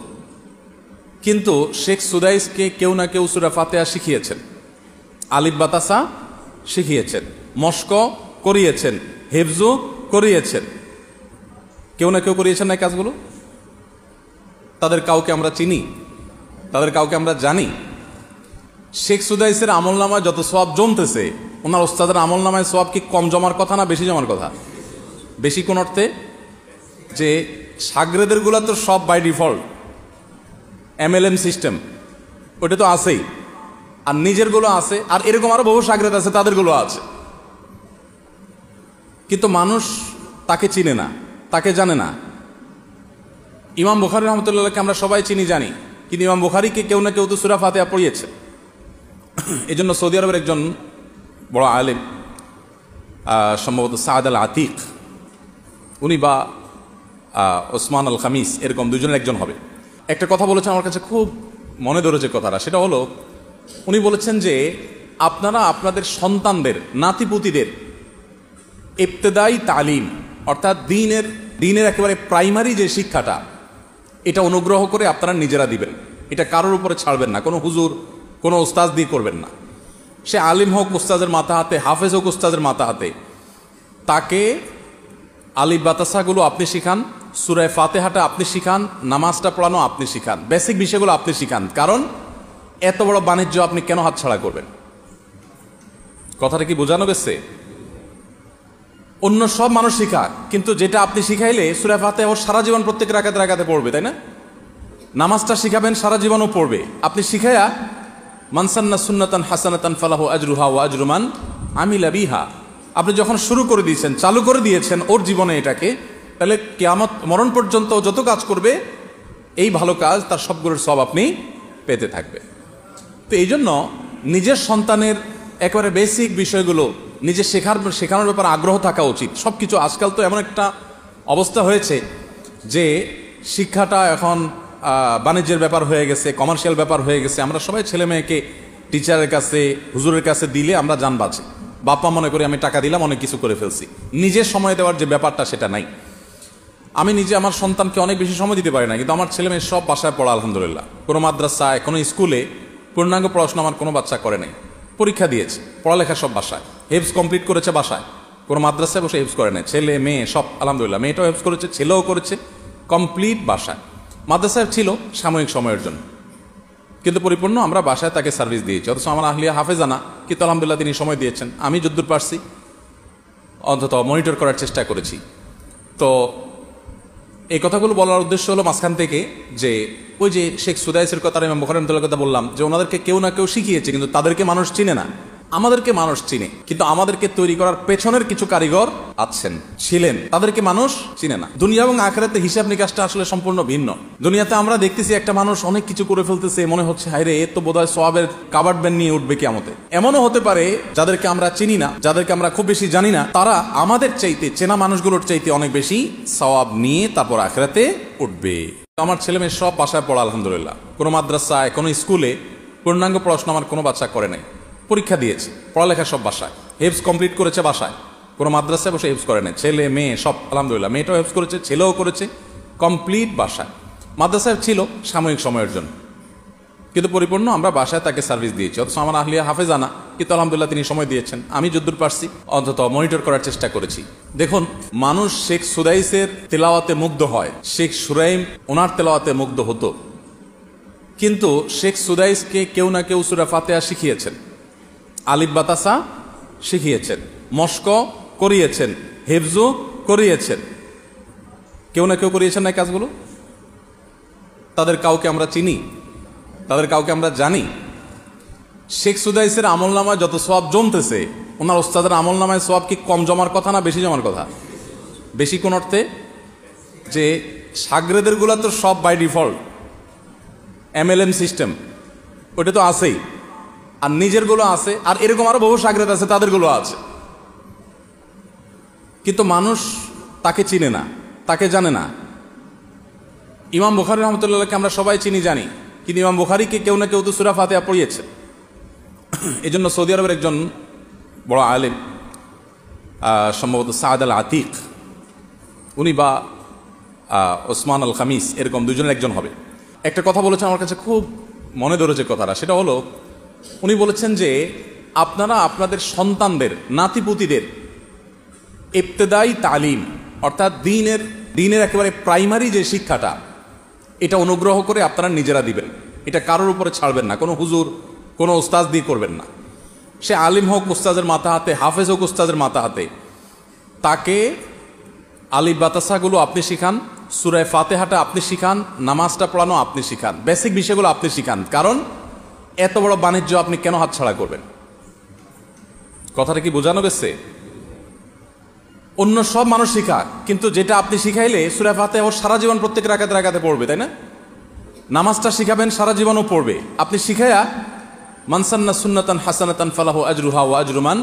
কিন্তু শেখ সুদাইসকে কেউ না কেউ সূরা ফাতিহা শিখিয়েছেন, আলিফ বাতাসা শিখিয়েছেন, মস্ক করিয়েছেন, হেফজু করিয়েছেন, কেউ না কেউ করিয়েছেন না এই কাজগুলো। তাদের কাউকে আমরা চিনি, তাদের কাউকে আমরা জানি। শেখ সুদাইসের আমল নামায় যত সওয়াব জমতেছে, ওনার ওস্তাদের আমল নামায় সওয়াব কি কম জমার কথা না বেশি জমার কথা? বেশি কোন অর্থে? যে সাগরেদের গুলা তো সব বাই ডিফল্ট MLM সিস্টেম, ওটা তো আছেই, আর নিজের গুলো আছে, আর এরকম আরো বহু সাগরেদ আছে, তাদের গুলো আছে, কিন্তু মানুষ তাকে চিনে না, তাকে জানে না। ইমাম বুখারী রহমতুল্লাহকে আমরা সবাই চিনি, জানি, কিন্তু ইমাম বুখারীকে কেউ না কেউ তো সূরা ফাতিহা পড়িয়েছে। এই জন্য সৌদি আরবের একজন বড় আলেম, সম্ভবত সাদ আল আতিক, উনি বা ওসমান আল খামিস, এরকম দুজনের একজন হবে, একটা কথা বলেছেন আমার কাছে খুব মনে ধরেছে কথাটা। সেটা হলো, উনি বলেছেন যে আপনারা আপনাদের সন্তানদের, নাতিপুতিদের ইবতেদাই তালিম, অর্থাৎ দিনের একেবারে প্রাইমারি যে শিক্ষাটা, এটা অনুগ্রহ করে আপনারা নিজেরা দিবেন, এটা কারোর উপরে ছাড়বেন না, কোনো হুজুর, কোনো ওস্তাদ দিয়ে করবেন না। সে আলিম হোক উস্তাদের মাথা হাতে, হাফেজ হোক উস্তাদের মাথা হাতে, তাকে আলিফ বাতাসাগুলো আপনি শিখান, সূরা ফাতিহাটা আপনি শিখান, নামাজটা পড়ানো আপনি শিখান, বেসিক বিষয়গুলো আপনি শিখান। কারণ এত বড় বাণিজ্য আপনি কেন হাতছাড়া করবেন? কথাটা কি বোঝানো গেছে? অন্য সব মানুষ শিখাক, কিন্তু যেটা আপনি শিখাইলে সূরা ফাতিহা ওর সারা জীবন প্রত্যেক রাকাতে পড়বে, তাই না? নামাজটা শিখাবেন, সারা জীবনও পড়বে। আপনি শিখাইয়া মান সান্না সুন্নাতান হাসানাতান ফালাহু আজরুহা ওয়া আজরু মান আমিলা বিহা, আপনি যখন শুরু করে দিয়েছেন, চালু করে দিয়েছেন ওর জীবনে এটাকে, তাহলে কিয়ামত মরণ পর্যন্ত যত কাজ করবে এই ভালো কাজ, তার সবগুলোর সব আপনি পেতে থাকবে। তো এই জন্য নিজের সন্তানের একেবারে বেসিক বিষয়গুলো নিজে শেখানোর ব্যাপারে আগ্রহ থাকা উচিত। সব কিছু আজকাল তো এমন একটা অবস্থা হয়েছে যে শিক্ষাটা এখন বাণিজ্যের ব্যাপার হয়ে গেছে, কমার্শিয়াল ব্যাপার হয়ে গেছে। আমরা সবাই ছেলে মেয়েকে টিচারের কাছে, হুজুরের কাছে দিলে আমরা জান বাঁচে। বাপ্পা মনে করি আমি টাকা দিলাম, অনেক কিছু করে ফেলছি। নিজের সময় দেওয়ার যে ব্যাপারটা, সেটা নাই। আমি নিজে আমার সন্তানকে অনেক বেশি সময় দিতে পারি না, কিন্তু আমার ছেলে মেয়ে সব বাসায় পড়া আলহামদুলিল্লাহ। কোনো মাদ্রাসায়, কোনো স্কুলে পূর্ণাঙ্গ পড়াশোনা আমার কোনো বাচ্চা করে নাই। পরীক্ষা দিয়েছে, পড়ালেখা সব বাসায়, হেফজ কমপ্লিট করেছে বাসায়, কোনো মাদ্রাসায় বসে হেফজ করে নাই। ছেলে মেয়ে সব আলহামদুলিল্লাহ, মেয়েটাও হেফজ করেছে, ছেলেও করেছে, কমপ্লিট বাসায়। মাদ্রাসায় ছিল সাময়িক সময়ের জন্য, কিন্তু পরিপূর্ণ আমরা বাসায় তাকে সার্ভিস দিয়েছি। অথচ আমার আহলিয়া হাফেজানা, কিন্তু আলহামদুলিল্লাহ তিনি সময় দিয়েছেন। আমি যদ্দূর পারছি অন্তত মনিটর করার চেষ্টা করেছি। তো এই কথাগুলো বলার উদ্দেশ্য হলো মাঝখান থেকে, যে ওই যে শেখ সুদাইসের কথা, ইমাম বুখারী রাহিমাহুল্লাহর কথা বললাম, যে ওনাদেরকে কেউ না কেউ শিখিয়েছে, কিন্তু তাদেরকে মানুষ চিনে না। আমাদেরকে মানুষ চিনে, কিন্তু আমাদেরকে তৈরি করার পেছনের কিছু কারিগর আছেন, ছিলেন, তাদেরকে মানুষ চিনে না। দুনিয়া এবং আখিরাতে হিসাব নিকাশটা আসলে সম্পূর্ণ ভিন্ন। দুনিয়াতে আমরা দেখতেছি একটা মানুষ অনেক কিছু করে ফেলতেছে, মনে হচ্ছে হায় রে, এ তো বোধহয় সওয়াবের কাবার্ড ব্যান্ড নিয়ে উঠবে কিয়ামতে। এমনও হতে পারে যাদেরকে আমরা চিনি না, যাদেরকে আমরা খুব বেশি জানি না, তারা আমাদের চাইতে, চেনা মানুষগুলোর চাইতে অনেক বেশি সওয়াব নিয়ে তারপর আখিরাতে উঠবে। আমার ছেলে মেয়ে সব বাসায় পড়া আলহামদুলিল্লাহ। কোনো মাদ্রাসায়, কোনো স্কুলে পূর্ণাঙ্গ পড়াশোনা আমার কোনো বাচ্চা করে নাই। পরীক্ষা দিয়েছে, পড়ালেখা সব বাসায়, হেফজ কমপ্লিট করেছে বাসায়, কোনো মাদ্রাসায় বসে হেফজ করে নাই। ছেলে মেয়ে সব আলহামদুলিল্লাহ, মেয়েটাও হেফজ করেছে, ছেলেও করেছে, কমপ্লিট বাসায়। মাদ্রাসায় ছিল সাময়িক সময়ের জন্য, কিন্তু পরিপূর্ণ আমরা বাসায় তাকে সার্ভিস দিয়েছি। অথচ আমার আহলিয়া হাফেজানা, কিন্তু আলহামদুলিল্লাহ তিনি সময় দিয়েছেন। আমি যদ্দূর পারছি অন্তত মনিটর করার চেষ্টা করেছি। দেখুন, মানুষ শেখ সুদাইসের তেলাওয়াতে মুগ্ধ হয়, শেখ সুরাইম ওনার তেলাওয়াতে মুগ্ধ হতো, কিন্তু শেখ সুদাইসকে কেউ না কেউ সূরা ফাতিহা শিখিয়েছেন, আলিফ বাতাসা শিখিয়েছেন, মস্ক করিয়েছেন, হেফজু করিয়েছেন। কেউ না কেউ করিয়েছেন না এই কাজগুলো? তাদের কাউকে আমরা চিনি, তাদের কাউকে আমরা জানি। শেখ সুদাইসের আমল নামায় যত সওয়াব জমতেছে, ওনার ওস্তাদের আমল নামায় সওয়াব কি কম জমার কথা না বেশি জমার কথা? বেশি কোন অর্থে? যে সাগরেদের গুলা তো সব বাই ডিফল্ট MLM সিস্টেম, ওটা তো আছেই, আর নিজের গুলো আছে, আর এরকম আরো বহু সাগরেদ আছে তাদের গুলো আছে। কিন্তু মানুষ তাকে চিনে না, তাকে জানে না। ইমাম বুখারী রহমতুল্লাহকে আমরা সবাই চিনি জানি, কিন্তু ইমাম বুখারীকে কেউ না কেউ তো সূরা ফাতিহা পড়িয়েছে। এই জন্য সৌদি আরবের একজন বড় আলেম, সম্ভবত সাদ আল আতিক, উনি বা ওসমান আল খামিস, এরকম দুজনের একজন হবে, একটা কথা বলেছেন আমার কাছে খুব মনে ধরেছে কথাটা। সেটা হলো, উনি বলেছেন যে আপনারা আপনাদের সন্তানদের, নাতিপুতিদের ইবতেদাই তালিম, অর্থাৎ দিনের একেবারে প্রাইমারি যে শিক্ষাটা, এটা অনুগ্রহ করে আপনারা নিজেরা দিবেন। এটা কারোর উপরে ছাড়বেন না, কোনো হুজুর, কোনো উস্তাজ দিয়ে করবেন না। সে আলিম হোক উস্তাজের মাথা হাতে, হাফেজ হোক উস্তাজের মাথা হাতে, তাকে আলিফ বাতাসাগুলো আপনি শিখান, সূরা ফাতিহাটা আপনি শিখান, নামাজটা পড়ানো আপনি শিখান, বেসিক বিষয়গুলো আপনি শিখান। কারণ এত বড় বাণিজ্য আপনি কেন হাতছাড়া করবেন? কথাটা কি বোঝানো গেছে? অন্য সব মানুষ শিখা, কিন্তু যেটা আপনি শিখাইলে সূরা ফাতিহা ওর সারা জীবন প্রত্যেক রাকাতে রাকাতে পড়বে, তাই না? নামাজটা শিখাবেন, সারা জীবনও পড়বে। আপনি শিখাইয়া মান সান্না সুন্নাতান হাসানাতান ফালাহু আজরুহা ওয়া আজরু মান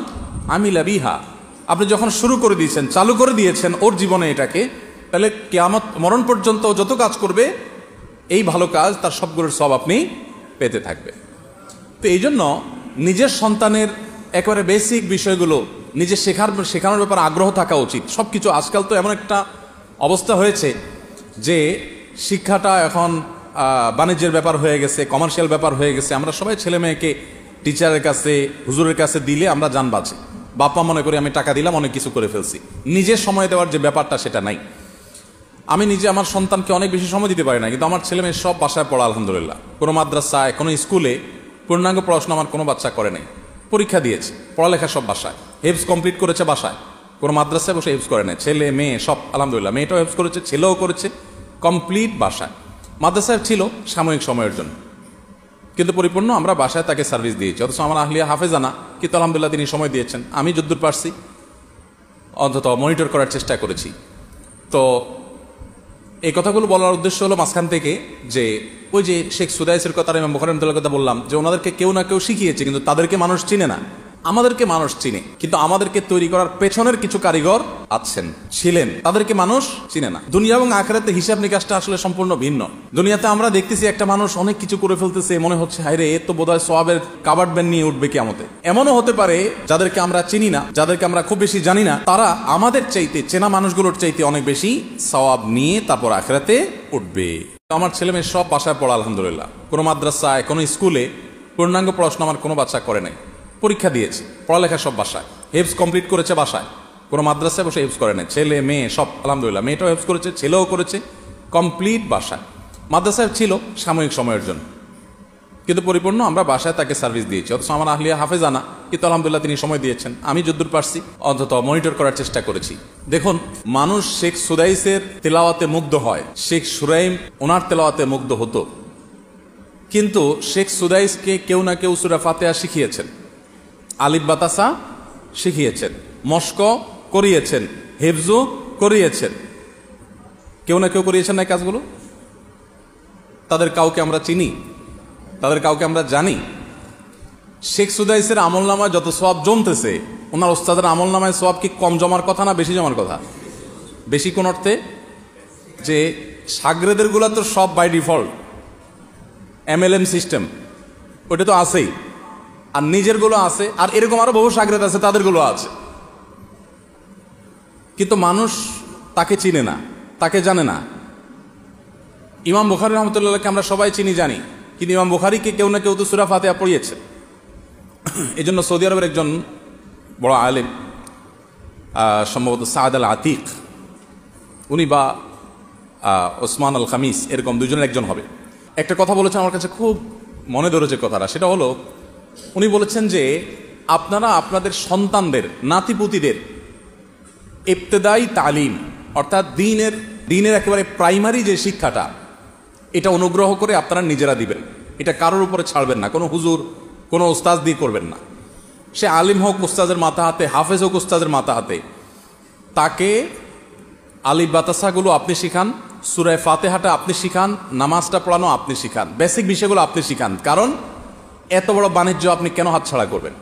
আমিলা বিহা, আপনি যখন শুরু করে দিয়েছেন, চালু করে দিয়েছেন ওর জীবনে এটাকে, তাহলে কিয়ামত মরণ পর্যন্ত যত কাজ করবে এই ভালো কাজ, তার সবগুলোর সব আপনি পেতে থাকবে। তো এই জন্য নিজের সন্তানের একেবারে বেসিক বিষয়গুলো নিজে শেখানোর ব্যাপারে আগ্রহ থাকা উচিত। সব কিছু আজকাল তো এমন একটা অবস্থা হয়েছে যে শিক্ষাটা এখন বাণিজ্যের ব্যাপার হয়ে গেছে, কমার্শিয়াল ব্যাপার হয়ে গেছে। আমরা সবাই ছেলে মেয়েকে টিচারের কাছে, হুজুরের কাছে দিলে আমরা জান বাঁচি। বাপ্পা মনে করি আমি টাকা দিলাম, অনেক কিছু করে ফেলছি। নিজের সময় দেওয়ার যে ব্যাপারটা সেটা নাই। আমি নিজে আমার সন্তানকে অনেক বেশি সময় দিতে পারি না, কিন্তু আমার ছেলে মেয়ে সব বাসায় পড়া আলহামদুলিল্লাহ। কোনো মাদ্রাসায়, কোনো স্কুলে পূর্ণাঙ্গ পড়াশোনা আমার কোনো বাচ্চা করে নাই। পরীক্ষা দিয়েছে, পড়ালেখা সব বাসায়, হেফজ কমপ্লিট করেছে বাসায়, কোনো মাদ্রাসায় বসে হেফজ করে নাই। ছেলে মেয়ে সব আলহামদুলিল্লাহ, মেয়েটাও হেফজ করেছে, ছেলেও করেছে, কমপ্লিট বাসায়। মাদ্রাসায় ছিল সাময়িক সময়ের জন্য, কিন্তু পরিপূর্ণ আমরা বাসায় তাকে সার্ভিস দিয়েছি। অথচ আমার আহলিয়া হাফেজানা, কিন্তু আলহামদুলিল্লাহ তিনি সময় দিয়েছেন। আমি যদ্দূর পারছি অন্তত মনিটর করার চেষ্টা করেছি। তো এই কথাগুলো বলার উদ্দেশ্য হলো মাঝখান থেকে যে ওই যে শেখ সুদাইসের কথা, ইমাম বুখারী রাহিমাহুল্লাহর কথা বললাম, যে ওনাদেরকে কেউ না কেউ শিখিয়েছে, কিন্তু তাদেরকে মানুষ চিনে না। আমাদেরকে মানুষ চিনে, কিন্তু আমাদেরকে তৈরি করার পেছনের কিছু কারিগর আছেন, ছিলেন, তাদেরকে মানুষ চিনে না। দুনিয়া এবং আখিরাতে হিসাব নিকাশটা আসলে সম্পূর্ণ ভিন্ন। দুনিয়াতে আমরা দেখতেছি একটা মানুষ অনেক কিছু করে ফেলতেছে, মনে হচ্ছে হায় রে, এ তো বোধহয় সওয়াবের কাবার্ড ব্যান্ড নিয়ে উঠবে কিয়ামতে। এমনও হতে পারে যাদেরকে আমরা চিনি না, যাদেরকে আমরা খুব বেশি জানি না, তারা আমাদের চাইতে, চেনা মানুষগুলোর চাইতে অনেক বেশি সওয়াব নিয়ে তারপর আখিরাতে উঠবে। আমার ছেলে মেয়ে সব বাসায় পড়া আলহামদুলিল্লাহ। কোনো মাদ্রাসায়, কোনো স্কুলে পূর্ণাঙ্গ পড়াশোনা আমার কোনো বাচ্চা করে নাই। পরীক্ষা দিয়েছে, পড়ালেখা সব বাসায়, হেফজ কমপ্লিট করেছে বাসায়, কোনো মাদ্রাসায় বসে হেফজ করে নাই। ছেলে মেয়ে সব আলহামদুলিল্লাহ, মেয়েটাও হেফজ করেছে, ছেলেও করেছে, কমপ্লিট বাসায়। মাদ্রাসায় ছিল সাময়িক সময়ের জন্য, কিন্তু পরিপূর্ণ আমরা বাসায় তাকে সার্ভিস দিয়েছি। অথচ আমার আহলিয়া হাফেজানা, কিন্তু আলহামদুলিল্লাহ তিনি সময় দিয়েছেন। আমি যদ্দূর পারছি অন্তত মনিটর করার চেষ্টা করেছি। দেখুন, মানুষ শেখ সুদাইসের তেলাওয়াতে মুগ্ধ হয়, শেখ সুরাইম ওনার তেলাওয়াতে মুগ্ধ হতো, কিন্তু শেখ সুদাইসকে কেউ না কেউ সূরা ফাতিহা শিখিয়েছেন, আলিফ বাতাসা শিখিয়েছেন, মস্ক করিয়েছেন, হেফজু করিয়েছেন। কেউ না কেউ করিয়েছেন না এই কাজগুলো? তাদের কাউকে আমরা চিনি, তাদের কাউকে আমরা জানি। শেখ সুদাইসের আমল নামায় যত সওয়াব জমতেছে, ওনার ওস্তাদের আমল নামায় সওয়াব কি কম জমার কথা না বেশি জমার কথা? বেশি কোন অর্থে? যে সাগরেদের গুলা তো সব বাই ডিফল্ট MLM সিস্টেম, ওটা তো আছেই, আর নিজের গুলো আছে, আর এরকম আরো বহু সাগরেদ আছে তাদের গুলো আছে। কিন্তু মানুষ তাকে চিনে না, তাকে জানে না। ইমাম বুখারী রহমতুল্লাহকে আমরা সবাই চিনি জানি, কিন্তু ইমাম বুখারীকে কেউ না কেউ তো সূরা ফাতিহা পড়িয়েছে। এই জন্য সৌদি আরবের একজন বড় আলেম, সম্ভবত সাদ আল আতিক, উনি বা ওসমান আল খামিস, এরকম দুজনের একজন হবে, একটা কথা বলেছেন আমার কাছে খুব মনে ধরেছে কথাটা। সেটা হলো, উনি বলেছেন যে আপনারা আপনাদের সন্তানদের, নাতিপুতিদের ইবতেদাই তালিম অর্থাৎ দিনের একেবারে প্রাইমারি যে শিক্ষাটা, এটা অনুগ্রহ করে আপনারা নিজেরা দিবেন। এটা কারোর উপরে ছাড়বেন না, কোনো হুজুর, কোনো ওস্তাদ দিয়ে করবেন না। সে আলিম হোক উস্তাদের মাথা হাতে, হাফেজ হোক উস্তাদের মাথা হাতে, তাকে আলিফ বাতাসাগুলো আপনি শিখান, সূরা ফাতিহাটা আপনি শিখান, নামাজটা পড়ানো আপনি শিখান, বেসিক বিষয়গুলো আপনি শিখান। কারণ এত বড় বাণিজ্য আপনি কেন হাতছাড়া করবেন?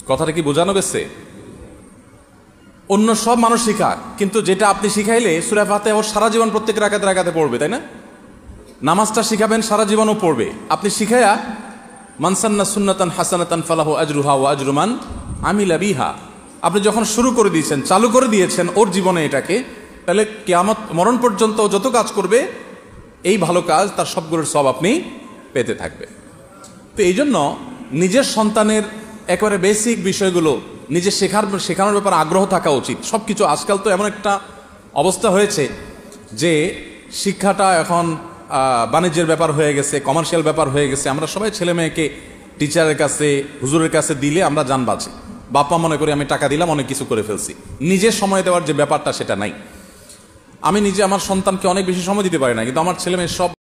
কথাটা কি বোঝানো গেছে? অন্য সব মানুষ শিখাক, কিন্তু যেটা আপনি শিখাইলে সূরা ফাতিহা ওর সারা জীবন প্রত্যেক রাকাতে রাকাতে পড়বে, তাই না? নামাজটা শিখাবেন, সারা জীবনও পড়বে। আপনি শিখাইয়া মান সান্না সুন্নাতান হাসানাতান ফালাহু আজরুহা ওয়া আজরু মান আমিলা বিহা, আপনি যখন শুরু করে দিয়েছেন, চালু করে দিয়েছেন ওর জীবনে এটাকে, তাহলে কিয়ামত মরণ পর্যন্ত যত কাজ করবে এই ভালো কাজ, তার সবগুলোর সব আপনি পেতে থাকবে। তো এই জন্য নিজের সন্তানের একেবারে বেসিক বিষয়গুলো নিজে শেখানোর ব্যাপারে আগ্রহ থাকা উচিত। সব কিছু আজকাল তো এমন একটা অবস্থা হয়েছে যে শিক্ষাটা এখন বাণিজ্যের ব্যাপার হয়ে গেছে, কমার্শিয়াল ব্যাপার হয়ে গেছে। আমরা সবাই ছেলে মেয়েকে টিচারের কাছে, হুজুরের কাছে দিলে আমরা জান বাঁচি। বাপ্পা মনে করি আমি টাকা দিলাম, অনেক কিছু করে ফেলছি। নিজের সময় দেওয়ার যে ব্যাপারটা সেটা নাই। আমি নিজে আমার সন্তানকে অনেক বেশি সময় দিতে পারি না, কিন্তু আমার ছেলে মেয়ে সব